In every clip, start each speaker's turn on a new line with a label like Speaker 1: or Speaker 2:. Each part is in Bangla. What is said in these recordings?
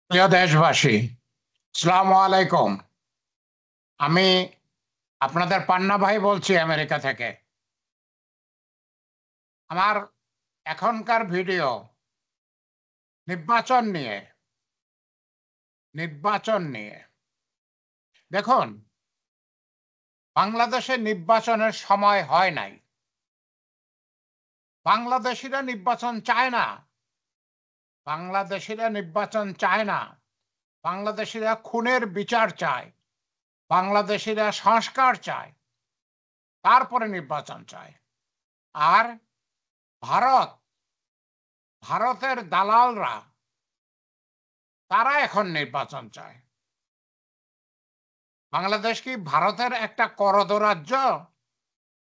Speaker 1: প্রিয় দেশবাসী, আসসালামু আলাইকুম। আমি আপনাদের পান্না ভাই বলছি আমেরিকা থেকে। আমার এখনকার ভিডিও নির্বাচন নিয়ে। নির্বাচন নিয়ে দেখুন, বাংলাদেশে নির্বাচনের সময় হয় নাই। বাংলাদেশিরা নির্বাচন চায় না। বাংলাদেশিরা নির্বাচন চায় না। বাংলাদেশিরা খুনের বিচার চায়। বাংলাদেশিরা সংস্কার চায়, তারপরে নির্বাচন চায়। আর ভারত, ভারতের দালালরা, তারা এখন নির্বাচন চায়। বাংলাদেশ কি ভারতের একটা করদ রাজ্য?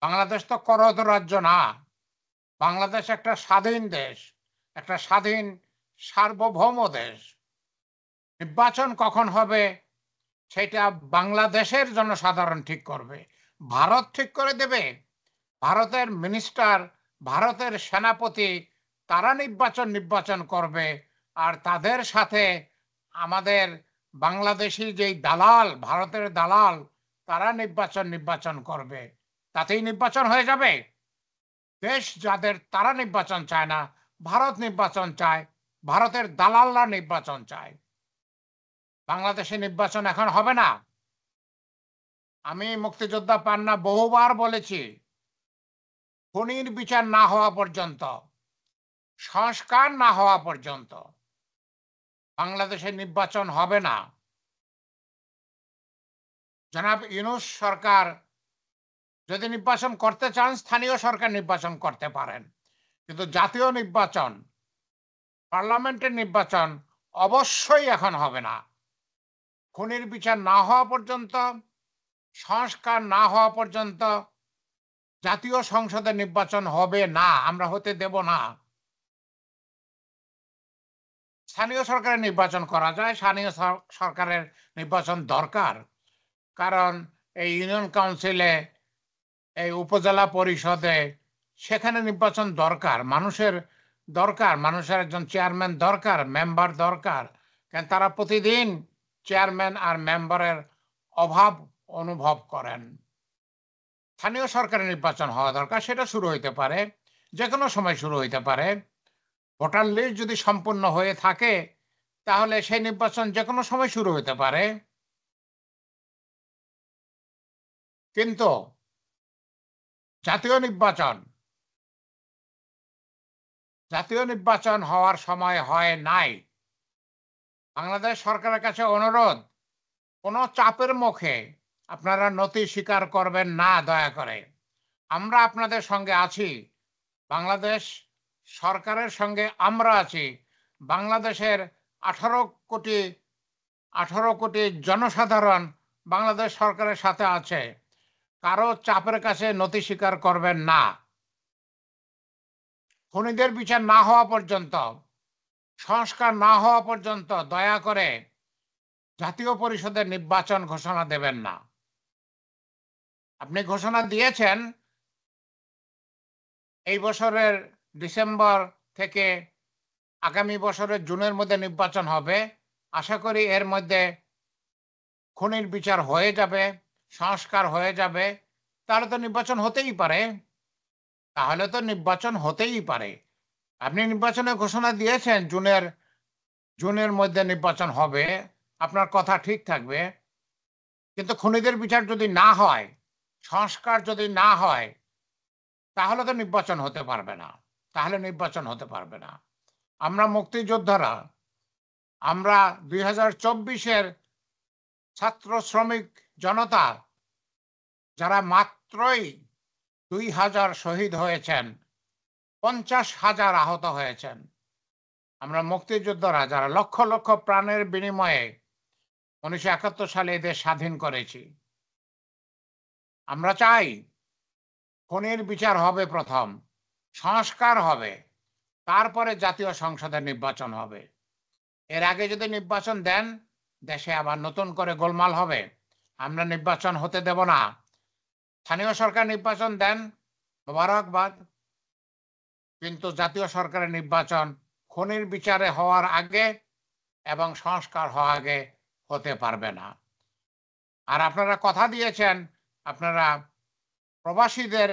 Speaker 1: বাংলাদেশ তো করদ রাজ্য না। বাংলাদেশ একটা স্বাধীন দেশ, একটা স্বাধীন সার্বভৌম দেশ। নির্বাচন কখন হবে সেটা বাংলাদেশের জনসাধারণ ঠিক করবে। ভারত ঠিক করে দেবে? ভারতের মিনিস্টার, ভারতের সেনাপতি, তারা নির্বাচন করবে। আর তাদের সাথে আমাদের বাংলাদেশি যেই দালাল, ভারতের দালাল, তারা নির্বাচন করবে। তাতেই নির্বাচন হয়ে যাবে? দেশ যাদের, তারা নির্বাচন চায় না, ভারত নির্বাচন চায়। ভারতের দালালরা নির্বাচন চায়। বাংলাদেশে নির্বাচন এখন হবে না। আমি মুক্তিযোদ্ধা পান্না বহুবার বলেছি, খুনির বিচার না হওয়া পর্যন্ত, সংস্কার না হওয়া পর্যন্ত বাংলাদেশে নির্বাচন হবে না। জনাব ইউনূস সরকার যদি নির্বাচন করতে চান, স্থানীয় সরকার নির্বাচন করতে পারেন, কিন্তু জাতীয় নির্বাচন, পার্লামেন্টের নির্বাচন অবশ্যই এখন হবে না। খুনির বিচার না হওয়া পর্যন্ত, সংস্কার না হওয়া পর্যন্ত জাতীয় সংসদের নির্বাচন হবে না, আমরা হতে দেব না। স্থানীয় সরকারের নির্বাচন করা যায়, স্থানীয় সরকারের নির্বাচন দরকার। কারণ এই ইউনিয়ন কাউন্সিলে, এই উপজেলা পরিষদে, সেখানে নির্বাচন দরকার। মানুষের দরকার, মানুষের একজন চেয়ারম্যান দরকার, মেম্বার দরকার। কেন তারা প্রতিদিন চেয়ারম্যান আর মেম্বারের অভাব অনুভব করেন। স্থানীয় সরকারের নির্বাচন হওয়া দরকার। সেটা শুরু হইতে পারে, যে কোনো সময় শুরু হইতে পারে। ভোটার লিস্ট যদি সম্পূর্ণ হয়ে থাকে, তাহলে সেই নির্বাচন যে কোনো সময় শুরু হতে পারে। কিন্তু জাতীয় নির্বাচন, জাতীয় নির্বাচন হওয়ার সময় হয় নাই। বাংলাদেশ সরকারের কাছে অনুরোধ, কোনো চাপের মুখে আপনারা নথি স্বীকার করবেন না, দয়া করে। আমরা আপনাদের সঙ্গে আছি। বাংলাদেশ সরকারের সঙ্গে আমরা আছি। বাংলাদেশের 18 কোটি, 18 কোটি জনসাধারণ বাংলাদেশ সরকারের সাথে আছে। কারো চাপের কাছে নথি স্বীকার করবেন না। খুনিদের বিচার না হওয়া পর্যন্ত, সংস্কার না হওয়া পর্যন্ত দয়া করে জাতীয় পরিষদের নির্বাচন ঘোষণা দেবেন না। আপনি ঘোষণা দিয়েছেন এই বছরের ডিসেম্বর থেকে আগামী বছরের জুনের মধ্যে নির্বাচন হবে। আশা করি এর মধ্যে খুনির বিচার হয়ে যাবে, সংস্কার হয়ে যাবে। তাহলে তো নির্বাচন হতেই পারে। তাহলে তো নির্বাচন হতেই পারে। আপনি নির্বাচনের ঘোষণা দিয়েছেন জুনের, জুনের মধ্যে নির্বাচন হবে, আপনার কথা ঠিক থাকবে। কিন্তু খুনিদের বিচার যদি না হয়, সংস্কার যদি না হয়, তাহলে তো নির্বাচন হতে পারবে না। তাহলে নির্বাচন হতে পারবে না। আমরা মুক্তিযোদ্ধারা, আমরা 2024-এর ছাত্র শ্রমিক জনতা, যারা মাত্রই 2000 শহীদ হয়েছেন, 50,000 আহত হয়েছেন, আমরা মুক্তিযোদ্ধারা যারা লক্ষ লক্ষ প্রাণের বিনিময়ে 1971 সালে এদের স্বাধীন করেছি, আমরা চাই খুনির বিচার হবে প্রথম, সংস্কার হবে, তারপরে জাতীয় সংসদের নির্বাচন হবে। এর আগে যদি নির্বাচন দেন, দেশে আবার নতুন করে গোলমাল হবে। আমরা নির্বাচন হতে দেব না। স্থানীয় সরকার নির্বাচন দেন, মোবারকবাদ। কিন্তু জাতীয় সরকারের নির্বাচন খুনির বিচারে হওয়ার আগে এবং সংস্কার হওয়া আগে হতে পারবে না। আর আপনারা কথা দিয়েছেন আপনারা প্রবাসীদের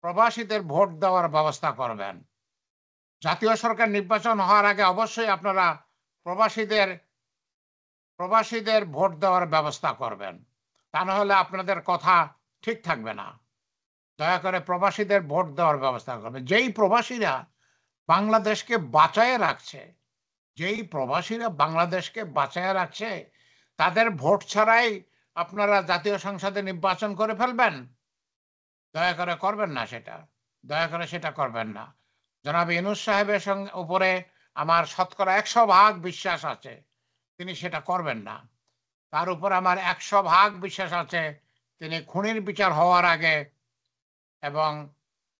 Speaker 1: প্রবাসীদের ভোট দেওয়ার ব্যবস্থা করবেন। জাতীয় সরকার নির্বাচন হওয়ার আগে অবশ্যই আপনারা প্রবাসীদের প্রবাসীদের ভোট দেওয়ার ব্যবস্থা করবেন। তা না হলে আপনাদের কথা ঠিক থাকবে না। দয়া করে প্রবাসীদের ভোট দেওয়ার ব্যবস্থা করবেন। যেই প্রবাসীরা বাংলাদেশকে বাঁচায়ে রাখছে, যেই প্রবাসীরা বাংলাদেশকে বাঁচায়ে রাখছে, তাদের ভোট ছাড়াই আপনারা জাতীয় সংসদে নির্বাচন করে ফেলবেন? দয়া করে করবেন না সেটা। দয়া করে সেটা করবেন না। জনাব ইউনূস সাহেবের উপরে আমার শতকরা ১০০% বিশ্বাস আছে। তিনি সেটা করবেন না। তার উপর আমার ১০০% বিশ্বাস আছে তিনি খুনির বিচার হওয়ার আগে এবং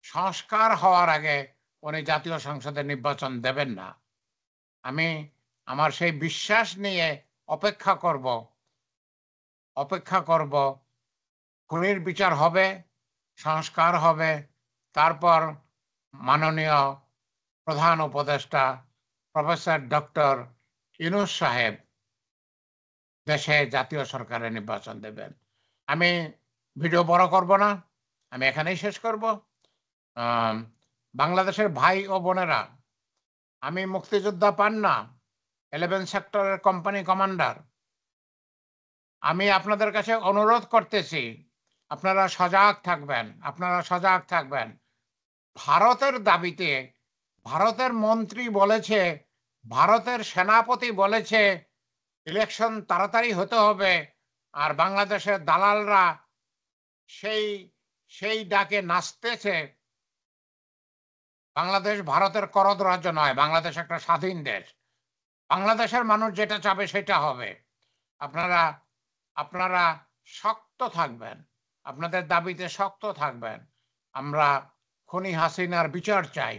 Speaker 1: সংস্কার হওয়ার আগে উনি জাতীয় সংসদে নির্বাচন দেবেন না। আমি আমার সেই বিশ্বাস নিয়ে অপেক্ষা করব। অপেক্ষা করব। খুনির বিচার হবে, সংস্কার হবে, তারপর মাননীয় প্রধান উপদেষ্টা প্রফেসর ডক্টর ইউনূস সাহেব দেশে জাতীয় সরকারের নির্বাচন দেবেন। আমি ভিডিও বড় করব না। আমি এখানেই শেষ করব। আম বাংলাদেশের ভাই ও বোনেরা, আমি মুক্তিযোদ্ধা পান্না, 11 সেক্টরের কোম্পানি কমান্ডার। আমি আপনাদের কাছে অনুরোধ করতেছি, আপনারা সজাগ থাকবেন, আপনারা সজাগ থাকবেন। ভারতের দাবিতে ভারতের মন্ত্রী বলেছে, ভারতের সেনাপতি বলেছে ইলেকশন তাড়াতাড়ি হতে হবে, আর বাংলাদেশের দালালরা সেই সেই ডাকে নাচতেছে। বাংলাদেশ ভারতের করদ রাজ্য নয়, বাংলাদেশ একটা স্বাধীন দেশ। বাংলাদেশের মানুষ যেটা চাবে সেটা হবে। আপনারা আপনারা শক্ত থাকবেন, আপনাদের দাবিতে শক্ত থাকবেন। আমরা খুনি হাসিনার বিচার চাই,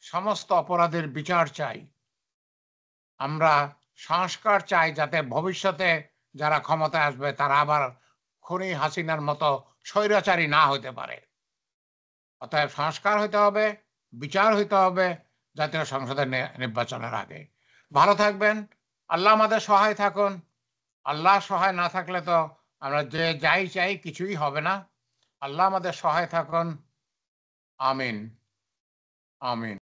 Speaker 1: সমস্ত অপরাধের বিচার চাই। আমরা সংস্কার চাই যাতে ভবিষ্যতে যারা ক্ষমতায় আসবে তারা আবার খুনি হাসিনার মতো স্বৈরাচারী না হইতে পারে। অতএব সংস্কার হইতে হবে, বিচার হইতে হবে জাতীয় সংসদের নির্বাচনের আগে। ভালো থাকবেন। আল্লাহ আমাদের সহায় থাকুন। আল্লাহ সহায় না থাকলে তো আমরা যে যাই চাই কিছুই হবে না। আল্লাহ আমাদের সহায় থাকুন। আমিন, আমিন।